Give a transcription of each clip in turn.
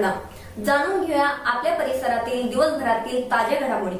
घटना जाणून घेऊया आपल्या परिसरातील दिवसभरातील ताज्या घडामोडी।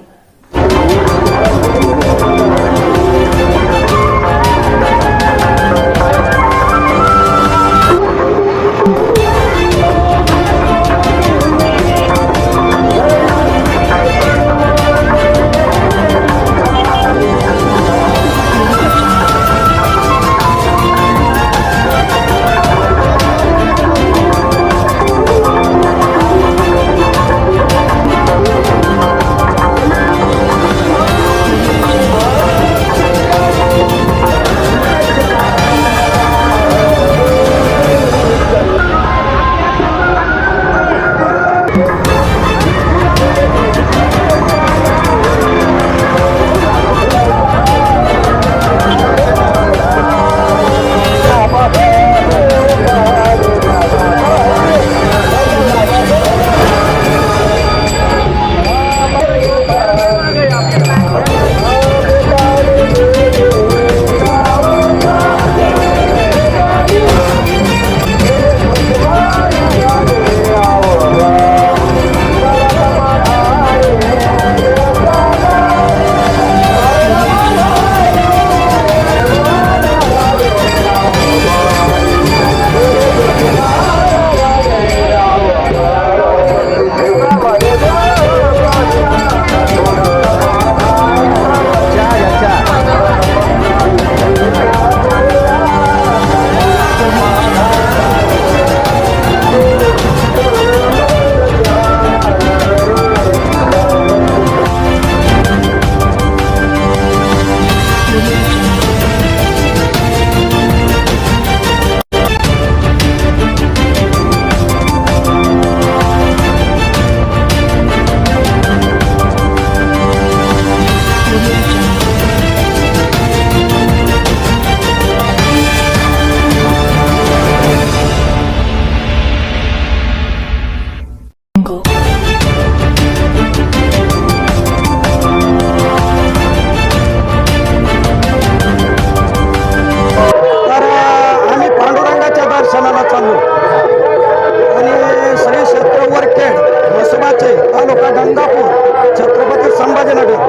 तालुका गंगापूर छत्रपती संभाजीनगर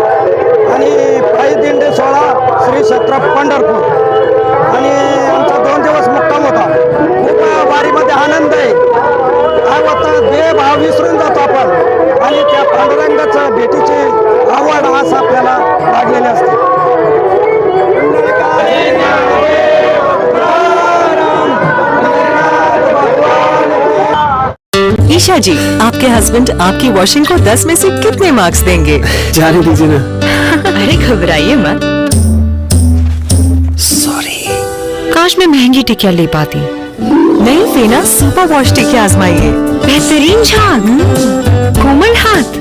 आणि पायी दिंडी सोहळा श्री क्षेत्र पंढरपूर आणि आमचा 2 दिवस मुक्काम होता। खूप वारीमध्ये आनंद आहे। काय होतं देहभाव विसरून जातो आपण आणि त्या पांडुरंगाच्या भेटीची आवड आज आपल्याला लागलेली असते। ईशा जी, आपके हस्बैंड आपकी वॉशिंग को 10 में से कितने मार्क्स देंगे? जाने दीजिए ना। अरे घबराइए मत। सॉरी। काश मैं महंगी टिकिया ले पाती। नई फेना सुपर वॉश टिकिया आजमाइए। बेहतरीन झाग, कोमल हाथ,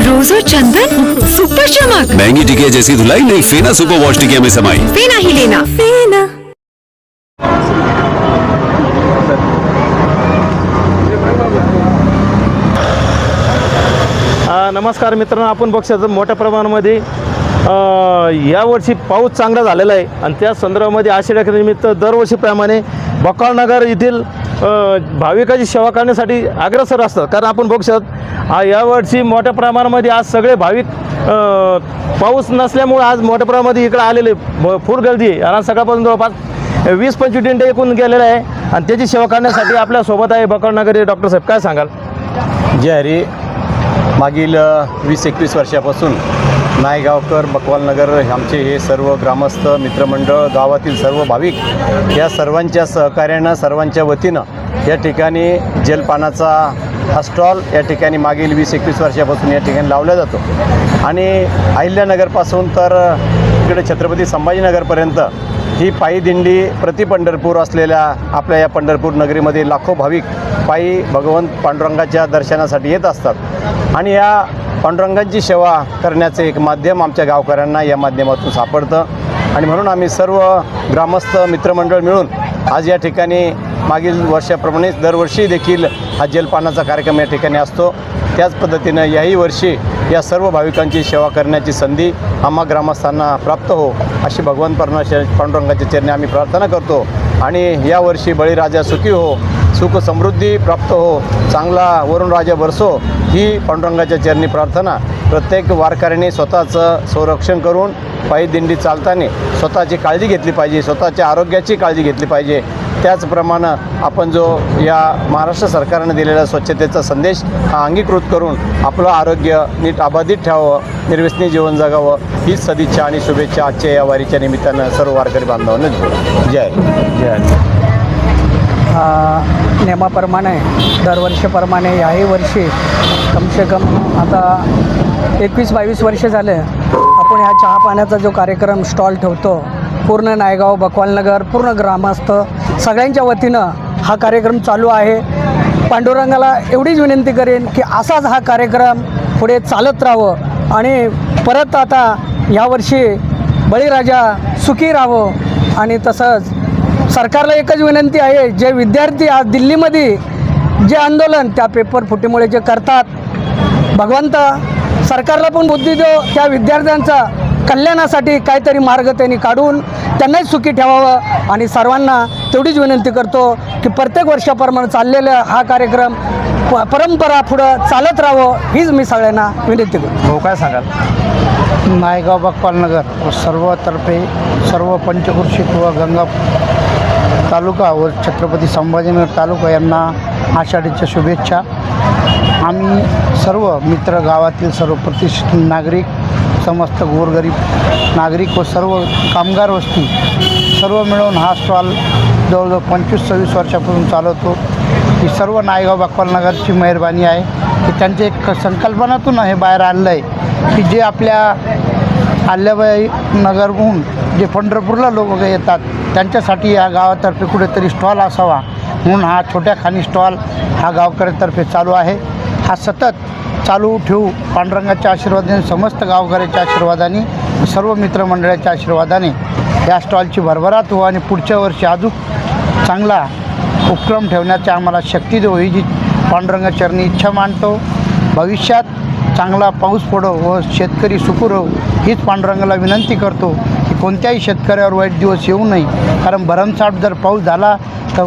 रोज और चंदन, सुपर चमक। महंगी टिकिया जैसी धुलाई नहीं, फेना सुपर वॉश टिकिया में समाई। फेना ही लेना। फेना। नमस्कार मित्रांनो, आपण बघतो मोठ्या प्रमाणामध्ये यावर्षी पाऊस चांगला झालेला आहे आणि त्या संदर्भामध्ये आषाढीनिमित्त दरवर्षीप्रमाणे बकाळनगर येथील भाविकाची सेवा करण्यासाठी अग्रेसर असतात। कारण आपण बघतो यावर्षी मोठ्या प्रमाणामध्ये आज सगळे भाविक पाऊस नसल्यामुळे आज मोठ्या प्रमाणामध्ये इकडे आलेले फुल गर्दी आहे आणि सकाळपासून जवळपास 20-25 दिंडे एकूण गेलेले आहे आणि त्याची सेवा करण्यासाठी आपल्यासोबत आहे बकाळनगर डॉक्टर साहेब। काय सांगाल? जय हरी। मागील 20-21 वर्षापासून नायगावकर बकवालनगर आमचे हे सर्व ग्रामस्थ मित्रमंडळ गावातील सर्व भाविक या सर्वांच्या सहकार्यानं सर्वांच्या वतीनं या ठिकाणी जलपानाचा हा स्टॉल या ठिकाणी मागील 20-21 वर्षापासून या ठिकाणी लावला जातो आणि अहिल्यानगरपासून तर इकडे छत्रपती संभाजीनगरपर्यंत ही पायी दिंडी प्रति पंढरपूर असलेल्या आपल्या या पंढरपूर नगरीमध्ये लाखो भाविक पायी भगवंत पांडुरंगाच्या दर्शनासाठी येत असतात आणि या पांडुरंगांची सेवा करण्याचे एक माध्यम आमच्या गावकऱ्यांना या माध्यमातून सापडतं आणि म्हणून आम्ही सर्व ग्रामस्थ मित्रमंडळ मिळून आज या ठिकाणी मागील वर्षाप्रमाणेच दरवर्षी देखील हा जलपानाचा कार्यक्रम या ठिकाणी असतो। त्याच पद्धतीनं याही वर्षी या सर्व भाविकांची सेवा करण्याची संधी आम्हा ग्रामस्थांना प्राप्त हो अशी भगवान पांडुरंगाच्या चरणी आम्ही प्रार्थना करतो आणि यावर्षी बळीराजा सुखी हो सुख समृद्धी प्राप्त हो, चांगला वरुण राजा बरसो, ही पांडुरंगाच्या चरणी प्रार्थना. प्रत्येक वारकऱ्याने स्वतःचं संरक्षण करून पायी दिंडी चालताना स्वतःची काळजी घेतली पाहिजे, स्वतःच्या आरोग्याची काळजी घेतली पाहिजे. त्याचप्रमाणे आपण जो या महाराष्ट्र सरकारने दिलेला स्वच्छतेचा संदेश हा अंगीकृत करून आपलं आरोग्य नीट अबाधित ठेवावं, निर्व्यसनी जीवन जगावं, हीच सदिच्छा आणि शुभेच्छा आजच्या या वारीच्या निमित्तानं सर्व वारकरी बांधवांना देतो. जय जय नेमाप्रमाणे दरवर्षीप्रमाणे याही वर्षी कमसे कम आता 21-22 वर्ष झाले आपण ह्या चहा पाण्याचा जो कार्यक्रम स्टॉल ठेवतो. पूर्ण नायगाव, बकवालनगर, पूर्ण ग्रामस्थ सगळ्यांच्या वतीनं हा कार्यक्रम चालू आहे. पांडुरंगाला एवढीच विनंती करेन की असाच हा कार्यक्रम पुढे चालत राहावं आणि परत आता यावर्षी बळीराजा सुखी राहावं. आणि तसंच सरकारला एकच विनंती आहे, जे विद्यार्थी आज दिल्लीमध्ये जे आंदोलन त्या पेपर फुटीमुळे जे करतात, भगवंत सरकारला पण बुद्धी देव, त्या विद्यार्थ्यांचा कल्याणासाठी काहीतरी मार्ग त्यांनी काढून त्यांनाही सुखी ठेवावं. आणि सर्वांना तेवढीच विनंती करतो की प्रत्येक वर्षाप्रमाणे चाललेला हा कार्यक्रम परंपरा पुढं चालत राहावं, हीच मी सगळ्यांना विनंती करतो. हो, काय सांगाल? नायगाव, बकवालनगर सर्वतर्फे सर्व पंचक्रोशीत व गंगा तालुका व छत्रपती संभाजीनगर तालुका यांना आषाढीच्या शुभेच्छा. आम्ही सर्व मित्र, गावातील सर्व प्रतिष्ठित नागरिक, समस्त गोरगरीब नागरिक व सर्व कामगार वस्ती सर्व मिळून हा स्टॉल जवळजवळ 25-26 वर्षापासून चालवतो. ही सर्व नायगाव, बकवालनगरची मेहरबानी आहे की त्यांच्या एक संकल्पनातून हे बाहेर आलेलं आहे की जे आपल्या अल्ल्याबाई नगरहून जे पंढरपूरला लोक येतात त्यांच्यासाठी या गावातर्फे कुठेतरी स्टॉल असावा म्हणून हा छोट्या खाणी स्टॉल हा गावकऱ्यांतर्फे चालू आहे. हा सतत चालू ठेवू पांडुरंगाच्या आशीर्वादाने, समस्त गावकऱ्याच्या आशीर्वादाने, सर्व मित्रमंडळाच्या आशीर्वादाने या स्टॉलची भरभराट हो आणि पुढच्या वर्षी अजून चांगला उपक्रम ठेवण्याची आम्हाला शक्ती देऊ, ही जी पांडुरंगाचरणी इच्छा मानतो. भविष्यात चांगला पाऊस पडो व शेतकरी सुखी राहो, हीच पांडुरंगाला विनंती करतो की कोणत्याही शेतकऱ्यावर वाईट दिवस येऊ नये. कारण भरमसाठ जर पाऊस झाला तर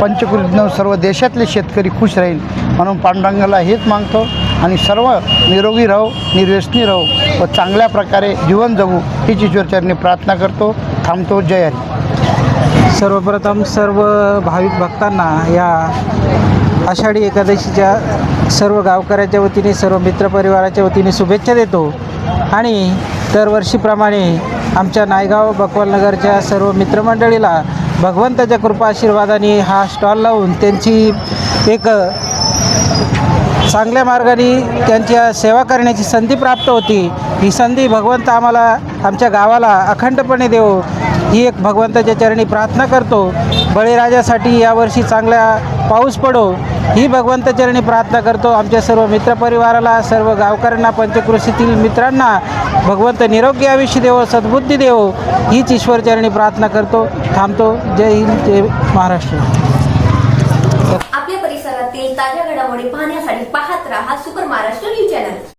पंचक्रोशीतून सर्व देशातले शेतकरी खुश राहील. म्हणून पांडुरंगाला हेच मागतो आणि सर्व निरोगी राहो, निर्व्यसनी राहो व चांगल्या प्रकारे जीवन जगू हीच ईश्वरचरणी प्रार्थना करतो. थांबतो. जय हरी. सर्वप्रथम सर्व भाविक भक्तांना या आषाढी एकादशीच्या सर्व गावकऱ्याच्या वतीने, सर्व मित्रपरिवाराच्या वतीने शुभेच्छा देतो. आणि दरवर्षीप्रमाणे आमच्या नायगाव, बकवालनगरच्या सर्व मित्रमंडळीला भगवंताच्या कृपा आशीर्वादाने हा स्टॉल लावून त्यांची एक चांगल्या मार्गाने त्यांच्या सेवा करण्याची संधी प्राप्त होती. ही संधी भगवंत आम्हाला, आमच्या गावाला अखंडपणे देवो, ही एक भगवंताच्या चरणी प्रार्थना करतो. बळीराजासाठी यावर्षी चांगला पाऊस पडो, ही भगवंताचरणी प्रार्थना करतो. आमच्या सर्व मित्रपरिवाराला, सर्व गावकऱ्यांना, पंचक्रोशीतील मित्रांना भगवंत निरोगी आयुष्य देवो, सद्बुद्धी देवो, हीच ईश्वरचरणी प्रार्थना करतो. थांबतो. जय हिंद, जय महाराष्ट्र. आपल्या परिसरातील ताज्या घडामोडी पाहण्यासाठी पाहत राहा सुपर महाराष्ट्र न्यूज चॅनल.